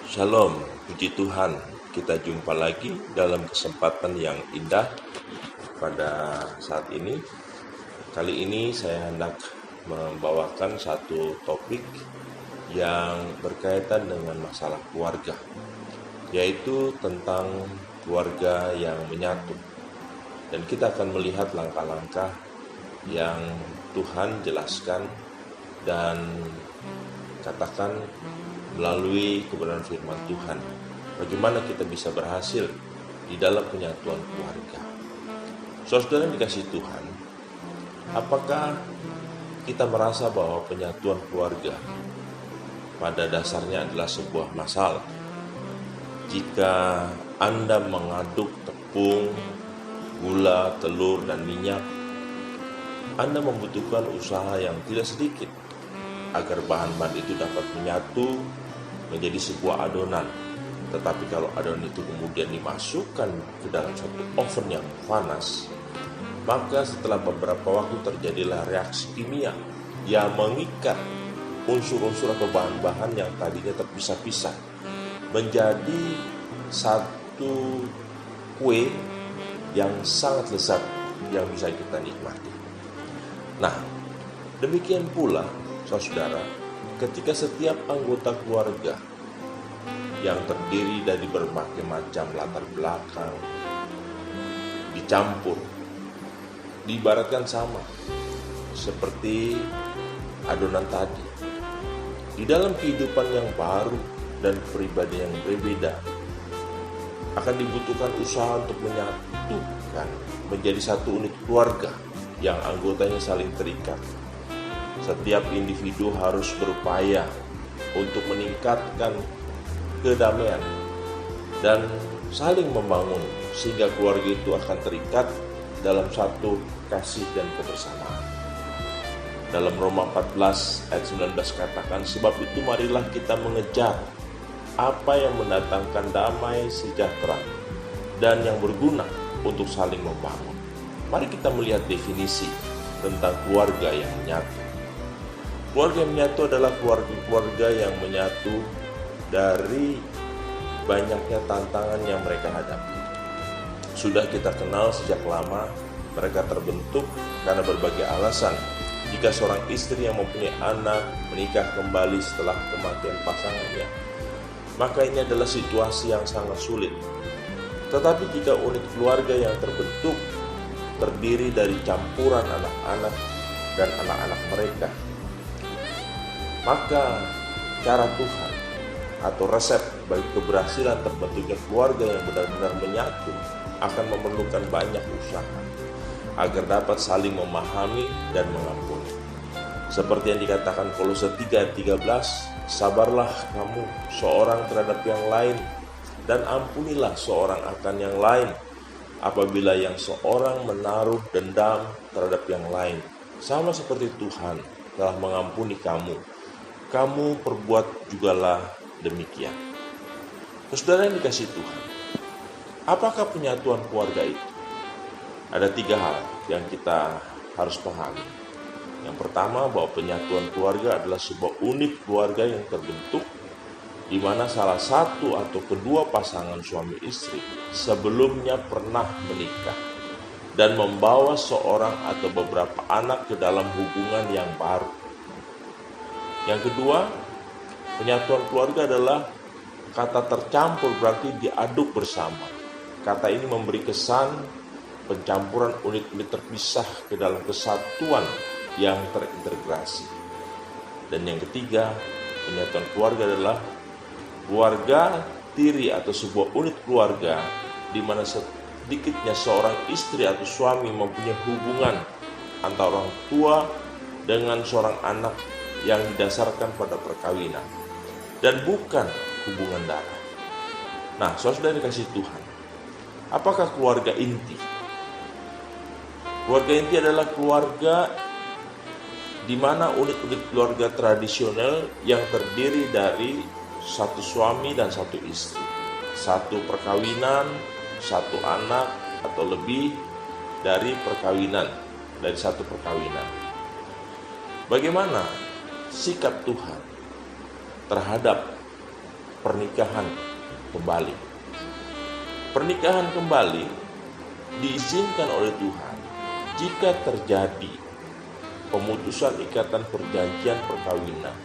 Shalom, puji Tuhan. Kita jumpa lagi dalam kesempatan yang indah pada saat ini. Kali ini saya hendak membawakan satu topik yang berkaitan dengan masalah keluarga, yaitu tentang keluarga yang menyatu. Dan kita akan melihat langkah-langkah yang Tuhan jelaskan dan katakan melalui kebenaran firman Tuhan, bagaimana kita bisa berhasil di dalam penyatuan keluarga. Saudara yang dikasihi Tuhan, apakah kita merasa bahwa penyatuan keluarga pada dasarnya adalah sebuah masalah? Jika Anda mengaduk tepung, gula, telur, dan minyak, Anda membutuhkan usaha yang tidak sedikit agar bahan-bahan itu dapat menyatu menjadi sebuah adonan. Tetapi kalau adonan itu kemudian dimasukkan ke dalam satu oven yang panas, maka setelah beberapa waktu terjadilah reaksi kimia yang mengikat unsur-unsur atau bahan-bahan yang tadinya terpisah-pisah menjadi satu kue yang sangat lezat yang bisa kita nikmati. Nah, demikian pula saudara, ketika setiap anggota keluarga yang terdiri dari berbagai macam latar belakang dicampur, diibaratkan sama seperti adonan tadi. Di dalam kehidupan yang baru dan kepribadian yang berbeda, akan dibutuhkan usaha untuk menyatukan menjadi satu unit keluarga yang anggotanya saling terikat. Setiap individu harus berupaya untuk meningkatkan kedamaian dan saling membangun sehingga keluarga itu akan terikat dalam satu kasih dan kebersamaan. Dalam Roma 14 ayat 19 katakan, sebab itu marilah kita mengejar apa yang mendatangkan damai sejahtera dan yang berguna untuk saling membangun. Mari kita melihat definisi tentang keluarga yang menyatu. Keluarga yang menyatu adalah keluarga yang menyatu dari banyaknya tantangan yang mereka hadapi. Sudah kita kenal sejak lama, mereka terbentuk karena berbagai alasan. Jika seorang istri yang mempunyai anak menikah kembali setelah kematian pasangannya, maka ini adalah situasi yang sangat sulit. Tetapi jika unit keluarga yang terbentuk terdiri dari campuran anak-anak dan anak-anak mereka, maka cara Tuhan atau resep bagi keberhasilan terbentuknya keluarga yang benar-benar menyatu akan memerlukan banyak usaha agar dapat saling memahami dan mengampuni. Seperti yang dikatakan Kolose 3:13, sabarlah kamu seorang terhadap yang lain dan ampunilah seorang akan yang lain apabila yang seorang menaruh dendam terhadap yang lain. Sama seperti Tuhan telah mengampuni kamu perbuat jugalah demikian. Saudara yang dikasihi Tuhan, apakah penyatuan keluarga itu? Ada 3 hal yang kita harus pahami. Yang pertama, bahwa penyatuan keluarga adalah sebuah unit keluarga yang terbentuk di mana salah satu atau kedua pasangan suami istri sebelumnya pernah menikah dan membawa seorang atau beberapa anak ke dalam hubungan yang baru. Yang kedua, penyatuan keluarga adalah kata tercampur, berarti diaduk bersama. Kata ini memberi kesan pencampuran unit-unit terpisah ke dalam kesatuan yang terintegrasi. Dan yang ketiga, penyatuan keluarga adalah keluarga tiri atau sebuah unit keluarga di mana sedikitnya seorang istri atau suami mempunyai hubungan antara orang tua dengan seorang anak yang didasarkan pada perkawinan dan bukan hubungan darah. Nah, saudara dikasihi Tuhan, apakah keluarga inti? Keluarga inti adalah keluarga di mana unit-unit keluarga tradisional yang terdiri dari satu suami dan satu istri, satu perkawinan, satu anak atau lebih dari satu perkawinan. Bagaimana sikap Tuhan terhadap pernikahan kembali. Pernikahan kembali diizinkan oleh Tuhan jika terjadi pemutusan ikatan perjanjian perkawinan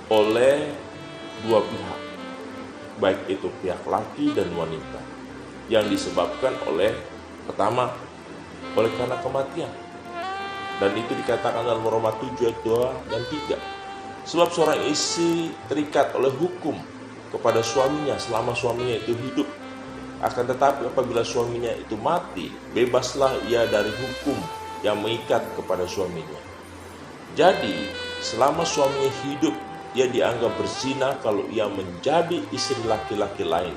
oleh dua pihak, baik itu pihak laki dan wanita, yang disebabkan oleh pertama, oleh karena kematian. Dan itu dikatakan dalam Roma 7 ayat 2 dan 3. Sebab seorang istri terikat oleh hukum kepada suaminya selama suaminya itu hidup. Akan tetapi apabila suaminya itu mati, bebaslah ia dari hukum yang mengikat kepada suaminya. Jadi, selama suaminya hidup, ia dianggap berzina kalau ia menjadi istri laki-laki lain.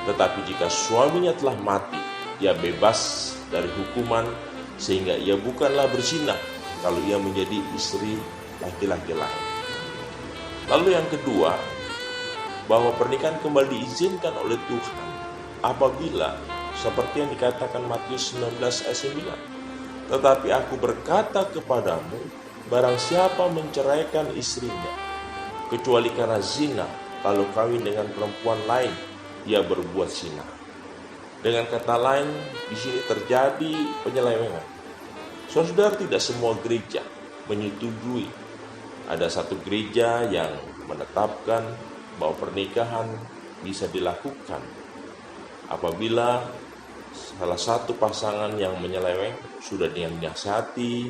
Tetapi jika suaminya telah mati, ia bebas dari hukuman, sehingga ia bukanlah berzina kalau ia menjadi istri laki-laki lain. Lalu yang kedua, bahwa pernikahan kembali diizinkan oleh Tuhan apabila seperti yang dikatakan Matius 19 ayat 9. Tetapi aku berkata kepadamu, barang siapa menceraikan istrinya, kecuali karena zina, lalu kawin dengan perempuan lain, ia berbuat zina. Dengan kata lain, di sini terjadi penyelewengan. Saudara, tidak semua gereja menyetujui. Ada satu gereja yang menetapkan bahwa pernikahan bisa dilakukan apabila salah satu pasangan yang menyeleweng sudah dinasihati,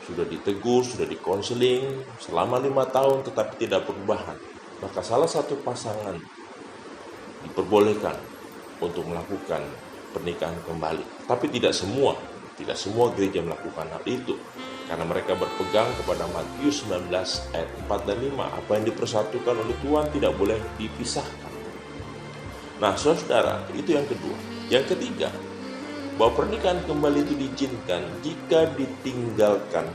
sudah ditegur, sudah dikonseling selama 5 tahun tetapi tidak perubahan. Maka salah satu pasangan diperbolehkan untuk melakukan pernikahan kembali. Tapi tidak semua gereja melakukan hal itu, karena mereka berpegang kepada Matius 19 ayat 4 dan 5. Apa yang dipersatukan oleh Tuhan tidak boleh dipisahkan. Nah, saudara, itu yang kedua. Yang ketiga, bahwa pernikahan kembali itu diizinkan jika ditinggalkan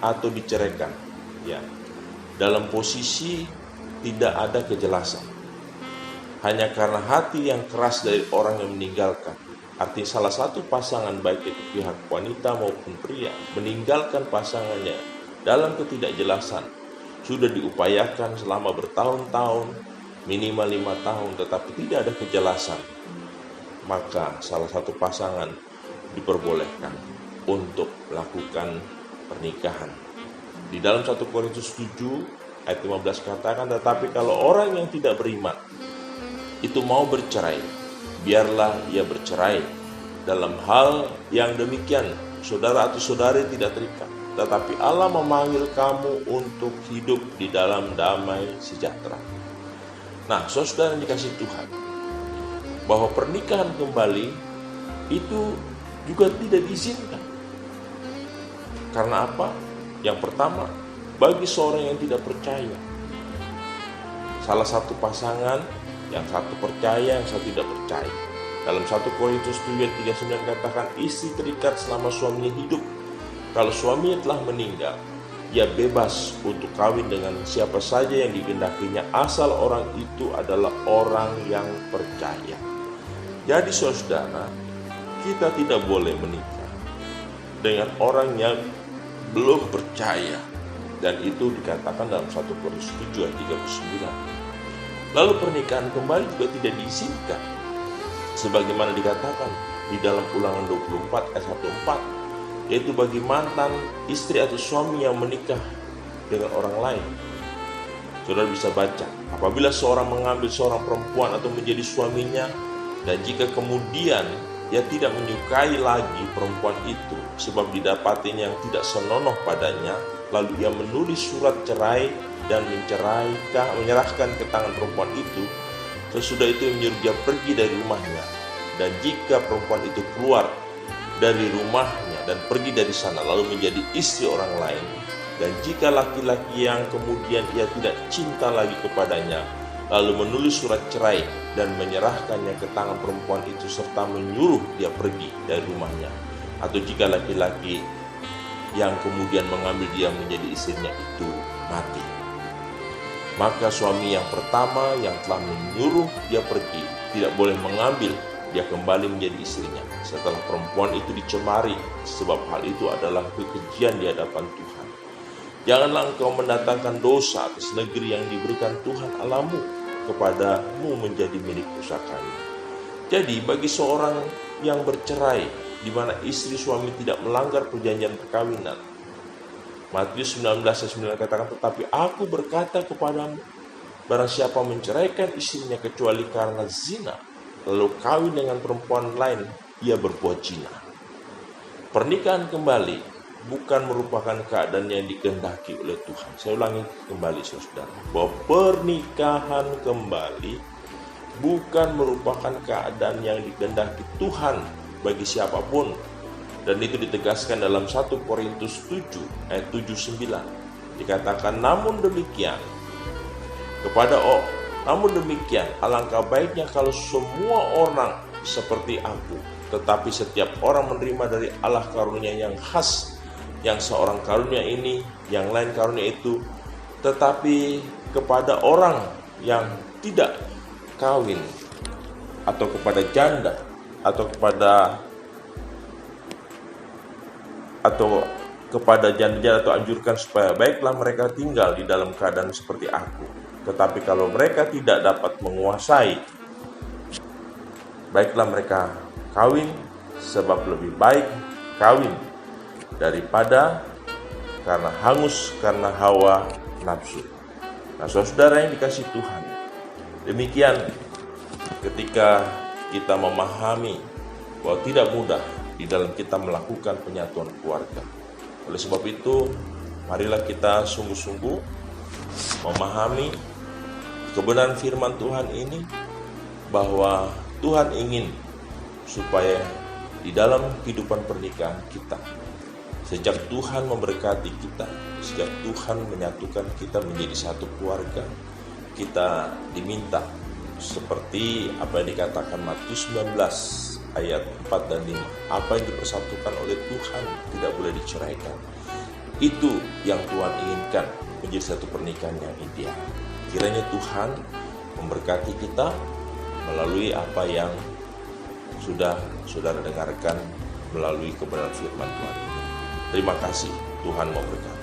atau diceraikan, ya, dalam posisi tidak ada kejelasan, hanya karena hati yang keras dari orang yang meninggalkan. Artinya salah satu pasangan, baik itu pihak wanita maupun pria, meninggalkan pasangannya dalam ketidakjelasan. Sudah diupayakan selama bertahun-tahun, minimal 5 tahun, tetapi tidak ada kejelasan. Maka salah satu pasangan diperbolehkan untuk melakukan pernikahan. Di dalam 1 Korintus 7 ayat 15 katakan, tetapi kalau orang yang tidak beriman itu mau bercerai, biarlah ia bercerai. Dalam hal yang demikian, saudara atau saudari tidak terikat, tetapi Allah memanggil kamu untuk hidup di dalam damai sejahtera. Nah, saudara yang dikasihi Tuhan, bahwa pernikahan kembali itu juga tidak diizinkan. Karena apa? Yang pertama, bagi seorang yang tidak percaya, salah satu pasangan, yang satu percaya, yang satu tidak percaya. Dalam 1 Korintus 7 ayat 39 katakan, istri terikat selama suaminya hidup. Kalau suaminya telah meninggal, ia bebas untuk kawin dengan siapa saja yang dikehendakinya, asal orang itu adalah orang yang percaya. Jadi saudara, kita tidak boleh menikah dengan orang yang belum percaya. Dan itu dikatakan dalam 1 Korintus 7 ayat 39. Lalu pernikahan kembali juga tidak diizinkan, sebagaimana dikatakan di dalam Ulangan 24 ayat 1-4, yaitu bagi mantan istri atau suami yang menikah dengan orang lain. Saudara bisa baca, apabila seorang mengambil seorang perempuan atau menjadi suaminya, dan jika kemudian ia tidak menyukai lagi perempuan itu sebab didapatinya yang tidak senonoh padanya, lalu ia menulis surat cerai dan menyerahkan ke tangan perempuan itu, sesudah itu menyuruh dia pergi dari rumahnya. Dan jika perempuan itu keluar dari rumahnya dan pergi dari sana lalu menjadi istri orang lain, dan jika laki-laki yang kemudian ia tidak cinta lagi kepadanya lalu menulis surat cerai dan menyerahkannya ke tangan perempuan itu serta menyuruh dia pergi dari rumahnya, atau jika laki-laki yang kemudian mengambil dia menjadi istrinya itu mati, maka suami yang pertama yang telah menyuruh dia pergi tidak boleh mengambil dia kembali menjadi istrinya setelah perempuan itu dicemari, sebab hal itu adalah kekejian di hadapan Tuhan. Janganlah engkau mendatangkan dosa atas negeri yang diberikan Tuhan Allahmu. kepadamu menjadi milik pusakanya. Jadi bagi seorang yang bercerai, di mana istri suami tidak melanggar perjanjian perkawinan, Matius 19 ayat 9 katakan, tetapi aku berkata kepadamu, barang siapa menceraikan istrinya kecuali karena zina, lalu kawin dengan perempuan lain, ia berbuat zina. Pernikahan kembali bukan merupakan keadaan yang dikehendaki oleh Tuhan. Saya ulangi kembali saudara, bahwa pernikahan kembali bukan merupakan keadaan yang dikehendaki Tuhan bagi siapapun. Dan itu ditegaskan dalam 1 Korintus 7 ayat 7-9. Dikatakan, namun demikian alangkah baiknya kalau semua orang seperti aku, tetapi setiap orang menerima dari Allah karunia yang khas, yang seorang karunia ini, yang lain karunia itu. Tetapi kepada orang yang tidak kawin, atau kepada janda, atau kepada janda-janda, atau anjurkan supaya baiklah mereka tinggal di dalam keadaan seperti aku. Tetapi kalau mereka tidak dapat menguasai, baiklah mereka kawin, sebab lebih baik kawin daripada karena hangus karena hawa nafsu. Nah, saudara yang dikasihi Tuhan, demikian ketika kita memahami bahwa tidak mudah di dalam kita melakukan penyatuan keluarga. Oleh sebab itu, marilah kita sungguh-sungguh memahami kebenaran firman Tuhan ini, bahwa Tuhan ingin supaya di dalam kehidupan pernikahan kita, sejak Tuhan memberkati kita, sejak Tuhan menyatukan kita menjadi satu keluarga, kita diminta seperti apa yang dikatakan Matius 19 ayat 4 dan 5. Apa yang dipersatukan oleh Tuhan tidak boleh diceraikan. Itu yang Tuhan inginkan menjadi satu pernikahan yang ideal. Kiranya Tuhan memberkati kita melalui apa yang sudah saudara dengarkan melalui kebenaran firman Tuhan ini. Terima kasih, Tuhan memberkati.